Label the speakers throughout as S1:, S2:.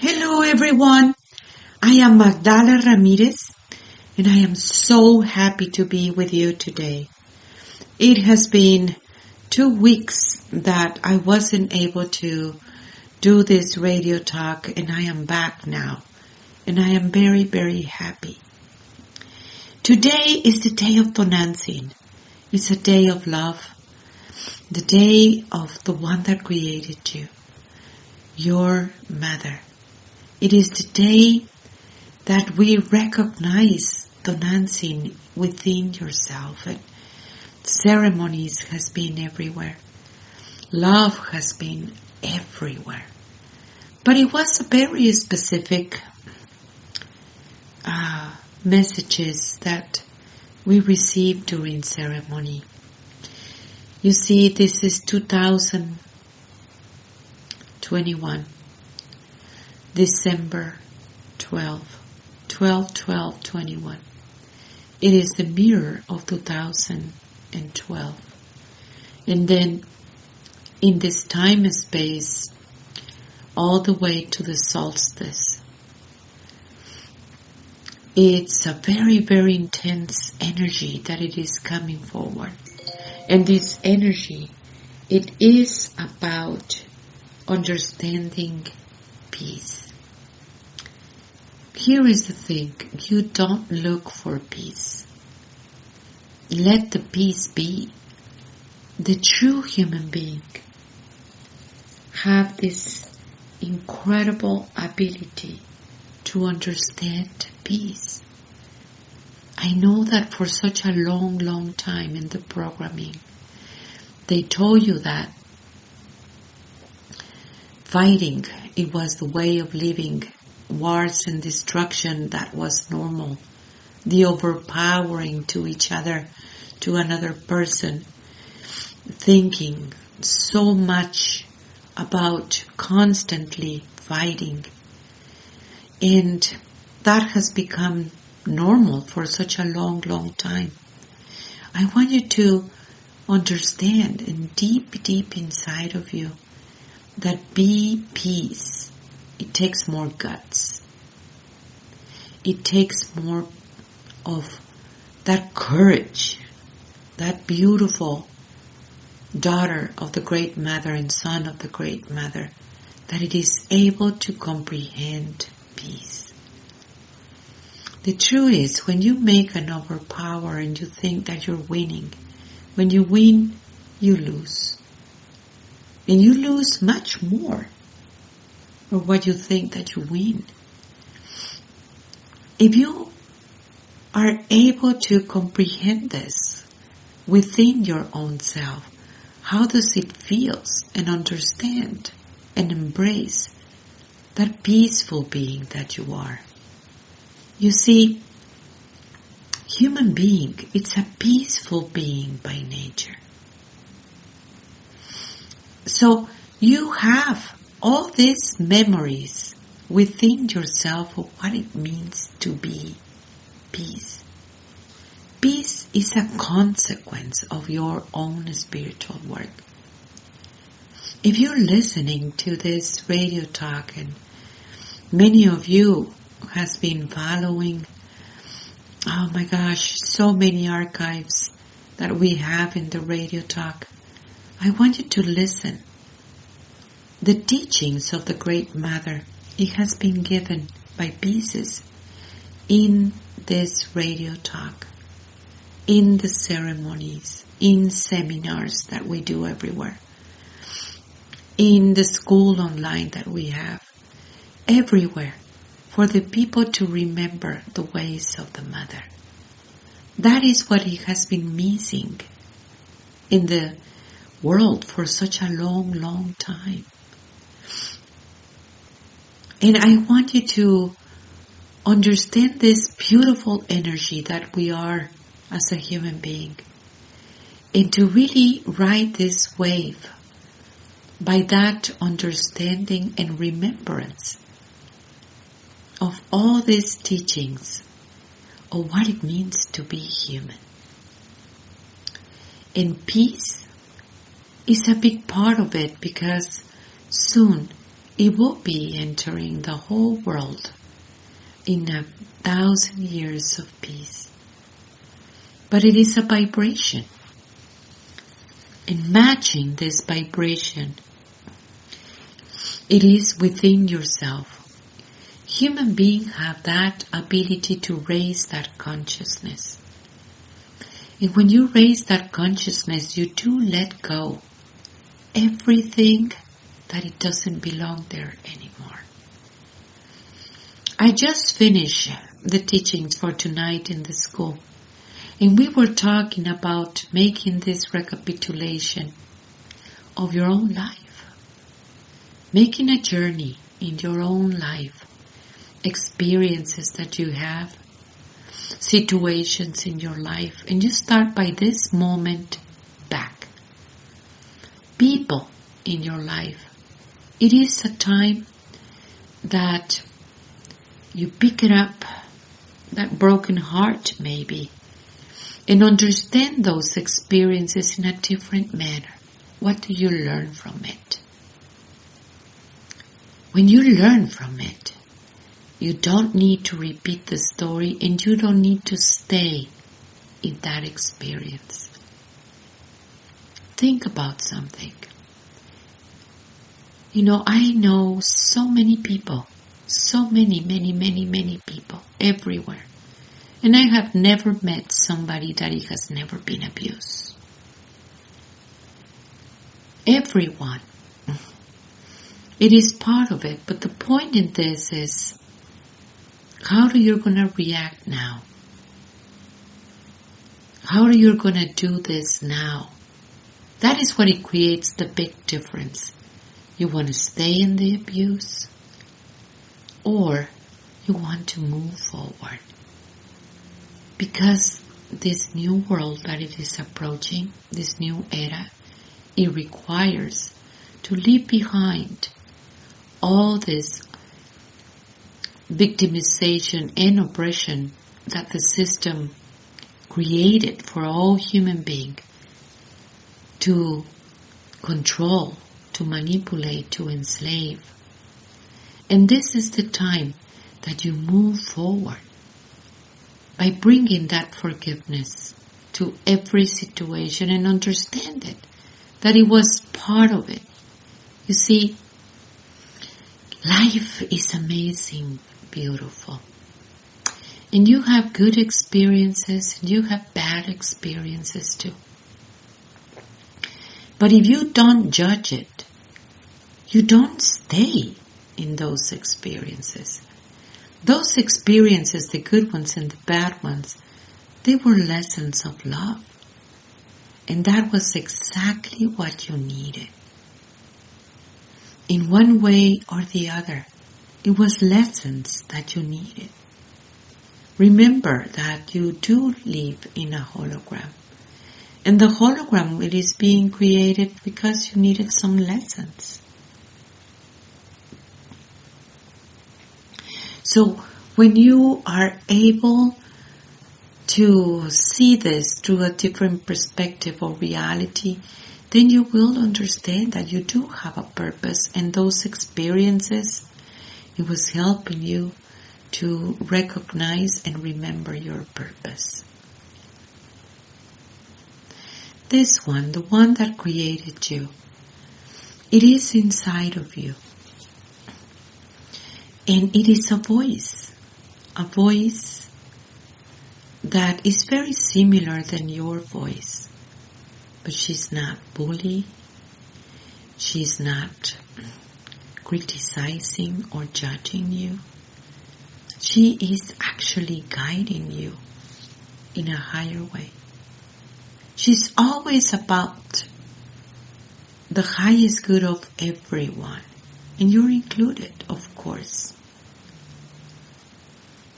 S1: Hello everyone, I am Magdala Ramirez and I am so happy to be with you today. It has been 2 weeks that I wasn't able to do this radio talk and I am back now and I am very, very happy. Today is the day of Tonanzin. It's a day of love, the day of the one that created you, your mother. It is the day that we recognize Tonanzin within yourself, and ceremonies has been everywhere. Love has been everywhere. But it was a very specific messages that we received during ceremony. You see, this is 2021. December 12/12/21. It is the mirror of 2012. And then in this time and space, all the way to the solstice, it's a very, very intense energy that it is coming forward. And this energy, it is about understanding peace. Here is the thing, you don't look for peace. Let the peace be. The true human being have this incredible ability to understand peace. I know that for such a long, long time in the programming, they told you that fighting, it was the way of living. Wars and destruction, that was normal. The overpowering to each other, to another person. Thinking so much about constantly fighting. And that has become normal for such a long, long time. I want you to understand, and deep, deep inside of you, that be peace. It takes more guts. It takes more of that courage, that beautiful daughter of the Great Mother and son of the Great Mother, that it is able to comprehend peace. The truth is, when you make an overpower and you think that you're winning, when you win, you lose. And you lose much more. Or what you think that you win. If you are able to comprehend this within your own self, how does it feel and understand and embrace that peaceful being that you are? You see, human being, it's a peaceful being by nature. So you have all these memories within yourself of what it means to be peace. Peace is a consequence of your own spiritual work. If you're listening to this radio talk, and many of you has been following, oh my gosh, so many archives that we have in the radio talk, I want you to listen. The teachings of the Great Mother, it has been given by pieces in this radio talk, in the ceremonies, in seminars that we do everywhere, in the school online that we have, everywhere, for the people to remember the ways of the Mother. That is what it has been missing in the world for such a long, long time. And I want you to understand this beautiful energy that we are as a human being. And to really ride this wave by that understanding and remembrance of all these teachings of what it means to be human. And peace is a big part of it, because soon it will be entering the whole world in 1,000 years of peace. But it is a vibration. And matching this vibration, it is within yourself. Human beings have that ability to raise that consciousness. And when you raise that consciousness, you do let go everything that it doesn't belong there anymore. I just finished the teachings for tonight in the school. And we were talking about making this recapitulation of your own life. Making a journey in your own life. Experiences that you have. Situations in your life. And you start by this moment back. People in your life. It is a time that you pick it up, that broken heart maybe, and understand those experiences in a different manner. What do you learn from it? When you learn from it, you don't need to repeat the story and you don't need to stay in that experience. Think about something. You know, I know so many people, so many people everywhere. And I have never met somebody that has never been abused. Everyone. It is part of it. But the point in this is, how are you going to react now? How are you going to do this now? That is what it creates the big difference. You want to stay in the abuse, or you want to move forward. Because this new world that it is approaching, this new era, it requires to leave behind all this victimization and oppression that the system created for all human beings to control, to manipulate, to enslave. And this is the time that you move forward by bringing that forgiveness to every situation and understand it, that it was part of it. You see, life is amazing, beautiful. And you have good experiences and you have bad experiences too. But if you don't judge it, you don't stay in those experiences. Those experiences, the good ones and the bad ones, they were lessons of love. And that was exactly what you needed. In one way or the other, it was lessons that you needed. Remember that you do live in a hologram. And the hologram, it is being created because you needed some lessons. So when you are able to see this through a different perspective or reality, then you will understand that you do have a purpose, and those experiences, it was helping you to recognize and remember your purpose. This one, the one that created you, it is inside of you. And it is a voice that is very similar than your voice. But she's not bully, she's not criticizing or judging you. She is actually guiding you in a higher way. She's always about the highest good of everyone. And you're included, of course.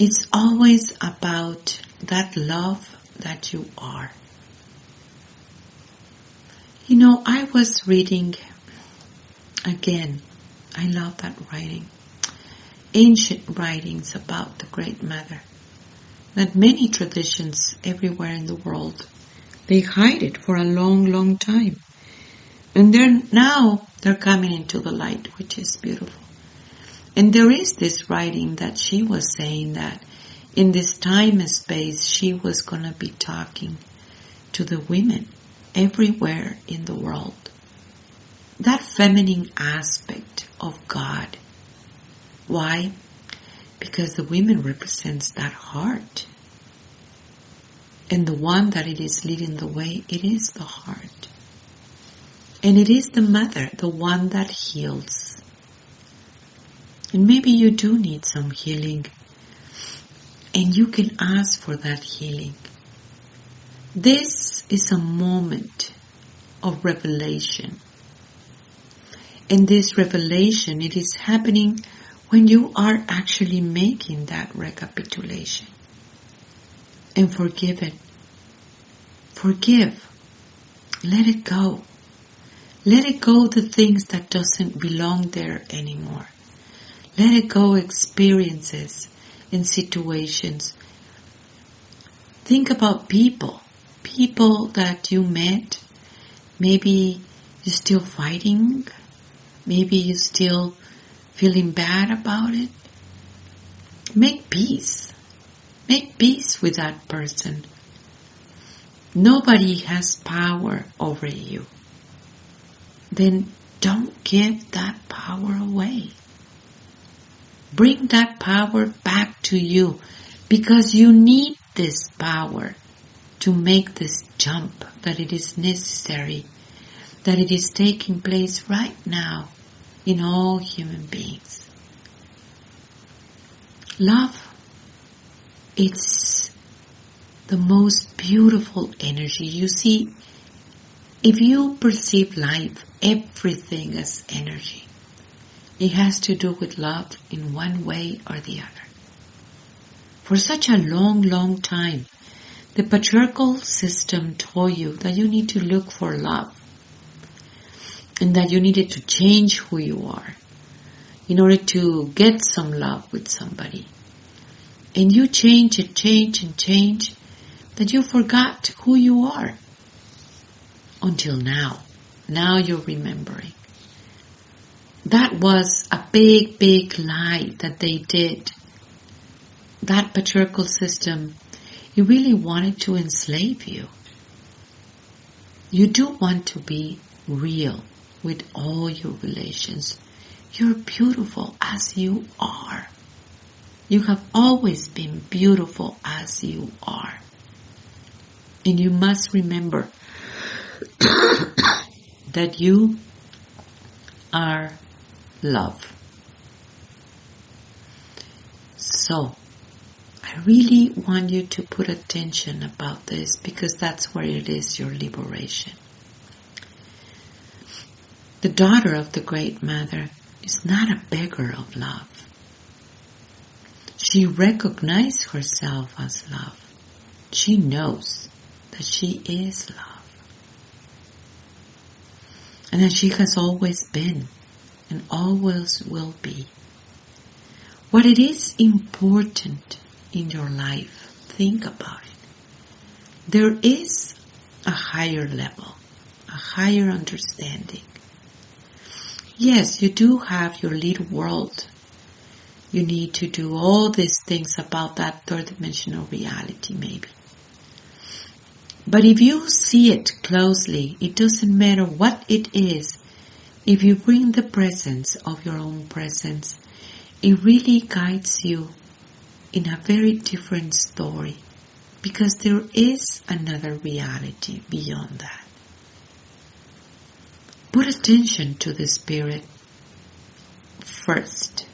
S1: It's always about that love that you are. You know, I was reading again. I love that writing. Ancient writings about the Great Mother. That many traditions everywhere in the world, they hide it for a long time. And they're coming into the light, which is beautiful. And there is this writing that she was saying that in this time and space she was going to be talking to the women everywhere in the world. That feminine aspect of God. Why? Because the women represents that heart. And the one that it is leading the way, it is the heart. And it is the mother, the one that heals. And maybe you do need some healing. And you can ask for that healing. This is a moment of revelation. And this revelation, it is happening when you are actually making that recapitulation. And forgive it. Forgive. Let it go. Let it go the things that doesn't belong there anymore. Let it go experiences and situations. Think about people. People that you met. Maybe you're still fighting. Maybe you're still feeling bad about it. Make peace. Make peace with that person. Nobody has power over you. Then don't give that power away. Bring that power back to you because you need this power to make this jump that it is necessary, that it is taking place right now in all human beings. Love, it's the most beautiful energy. You see, if you perceive life, everything as energy, it has to do with love in one way or the other. For such a long, long time, the patriarchal system told you that you need to look for love and that you needed to change who you are in order to get some love with somebody. And you change and change and change that you forgot who you are until now. Now you're remembering. That was a big, big lie that they did. That patriarchal system, it really wanted to enslave you. You do want to be real with all your relations. You're beautiful as you are. You have always been beautiful as you are. And you must remember that you are love. So, I really want you to put attention about this because that's where it is your liberation. The daughter of the Great Mother is not a beggar of love. She recognizes herself as love. She knows that she is love. And that she has always been and always will be. What it is important in your life, think about it. There is a higher level, a higher understanding. Yes, you do have your little world. You need to do all these things about that third dimensional reality maybe. But if you see it closely, it doesn't matter what it is. If you bring the presence of your own presence, it really guides you in a very different story. Because there is another reality beyond that. Put attention to the Spirit first,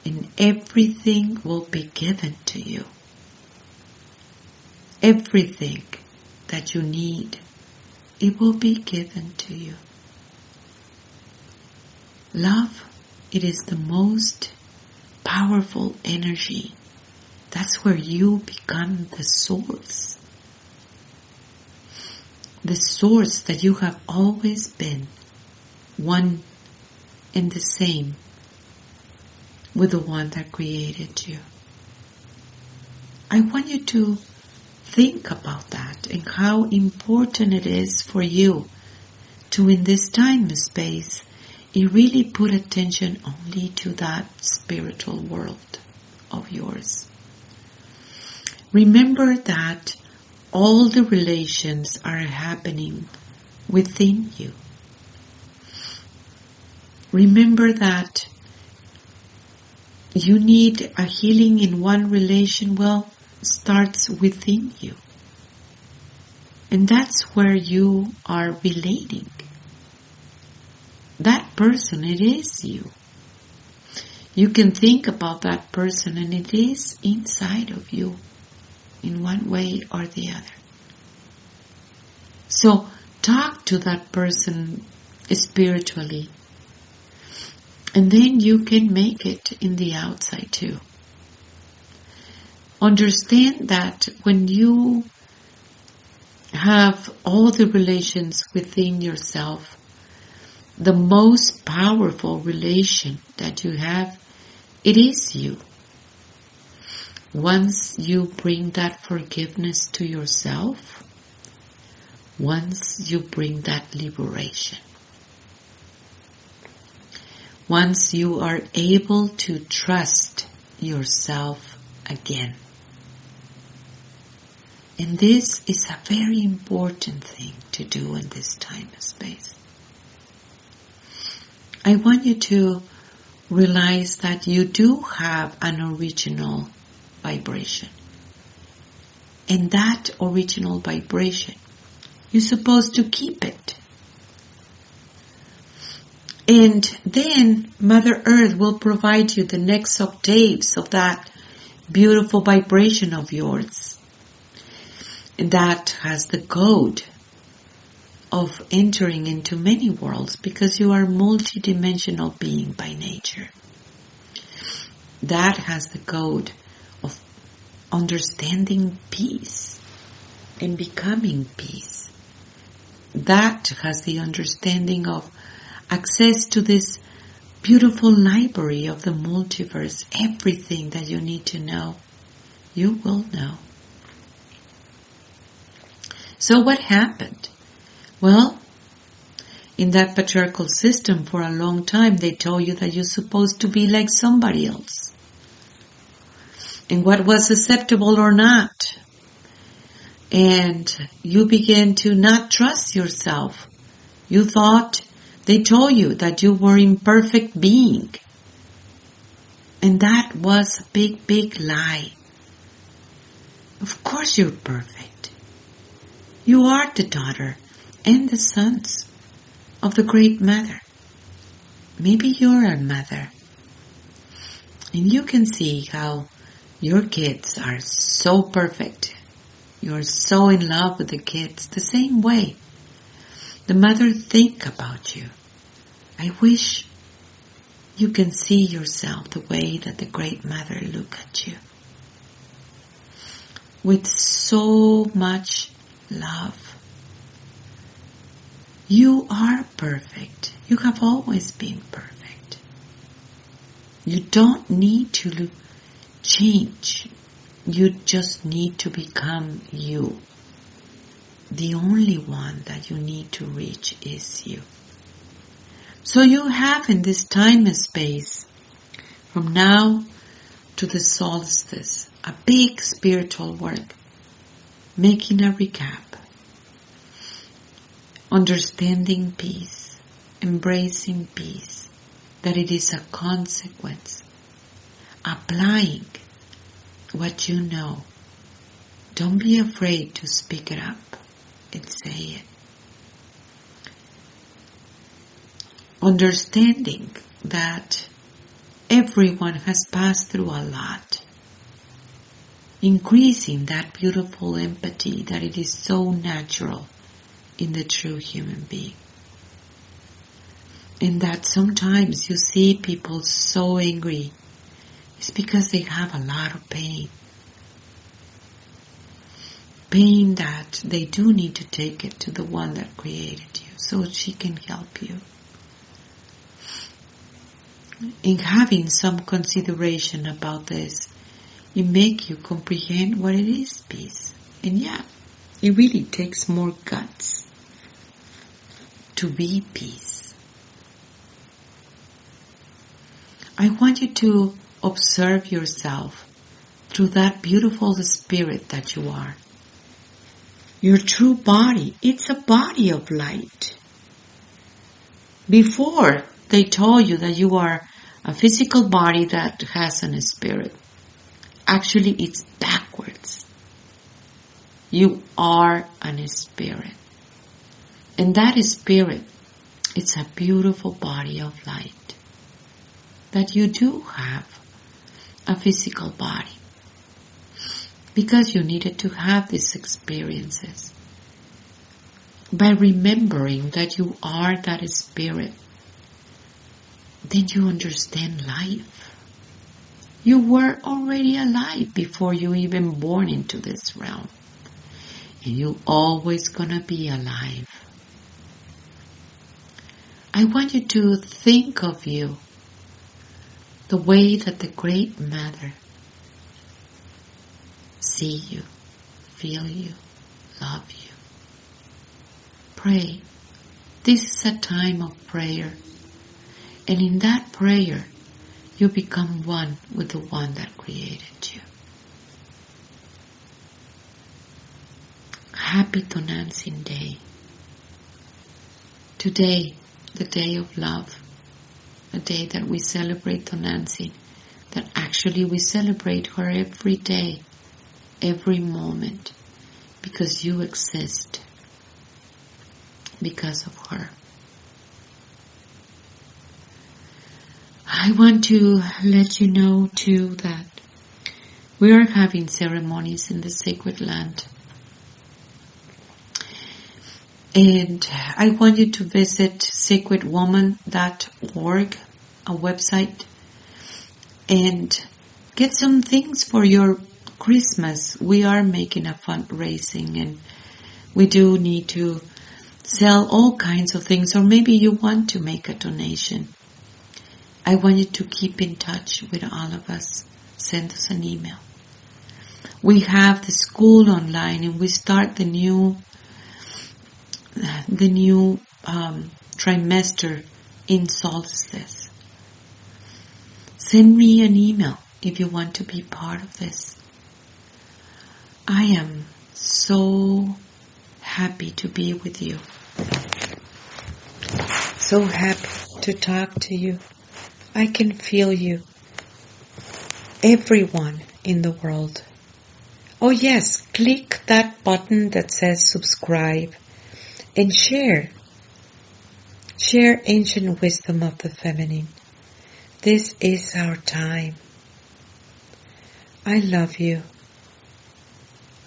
S1: and everything will be given to you. Everything that you need, it will be given to you. Love, it is the most powerful energy. That's where you become the source. The source that you have always been, one and the same with the one that created you. I want you to think about that and how important it is for you to, in this time and space, You really put attention only to that spiritual world of yours. Remember that all the relations are happening within you. Remember that you need a healing in one relation, well, starts within you. And that's where you are relating. That person, it is you. You can think about that person and it is inside of you in one way or the other. So talk to that person spiritually. And then you can make it in the outside too. Understand that when you have all the relations within yourself, the most powerful relation that you have, it is you. Once you bring that forgiveness to yourself, once you bring that liberation, once you are able to trust yourself again. And this is a very important thing to do in this time and space. I want you to realize that you do have an original vibration. And that original vibration, you're supposed to keep it. And then Mother Earth will provide you the next octaves of that beautiful vibration of yours. And that has the code of entering into many worlds because you are a multidimensional being by nature. That has the code of understanding peace and becoming peace. That has the understanding of access to this beautiful library of the multiverse. Everything that you need to know, you will know. So what happened? Well, in that patriarchal system for a long time, they told you that you're supposed to be like somebody else. And what was acceptable or not. And you began to not trust yourself. You thought they told you that you were imperfect being. And that was a big, big lie. Of course you're perfect. You are the daughter and the sons of the Great Mother. Maybe you're a mother. And you can see how your kids are so perfect. You're so in love with the kids the same way. The mother think about you. I wish you can see yourself the way that the Great Mother look at you. With so much love. You are perfect. You have always been perfect. You don't need to change. You just need to become you. The only one that you need to reach is you. So you have in this time and space, from now to the solstice, a big spiritual work, making a recap, understanding peace, embracing peace, that it is a consequence, applying what you know. Don't be afraid to speak it up and say it. Understanding that everyone has passed through a lot. Increasing that beautiful empathy that it is so natural in the true human being. And that sometimes you see people so angry. It's because they have a lot of pain. Pain that they do need to take it to the one that created you so she can help you. In having some consideration about this, it makes you comprehend what it is, peace. And yeah, it really takes more guts to be peace. I want you to observe yourself through that beautiful spirit that you are. Your true body, it's a body of light. Before, they told you that you are a physical body that has a spirit. Actually, it's backwards. You are a spirit. And that spirit, it's a beautiful body of light. That you do have a physical body. Because you needed to have these experiences. By remembering that you are that spirit, then you understand life. You were already alive before you even born into this realm. And you're always gonna be alive. I want you to think of you the way that the Great Mother see you, feel you, love you. Pray. This is a time of prayer. And in that prayer, you become one with the one that created you. Happy Tonanzin Day. Today, the day of love, a day that we celebrate Tonanzin, that actually we celebrate her every day, every moment, because you exist because of her. I want to let you know too that we are having ceremonies in the sacred land. And I want you to visit sacredwoman.org, a website, and get some things for your Christmas. We are making a fundraising and we do need to sell all kinds of things, or maybe you want to make a donation. I want you to keep in touch with all of us. Send us an email. We have the school online and we start the new trimester in Solstice. Send me an email if you want to be part of this. I am so happy to be with you. So happy to talk to you. I can feel you. Everyone in the world. Oh yes, click that button that says subscribe and share. Share ancient wisdom of the feminine. This is our time. I love you.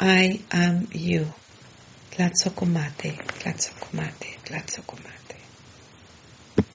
S1: I am you. Tlatzokomate, tlatzokomate, tlatzokomate.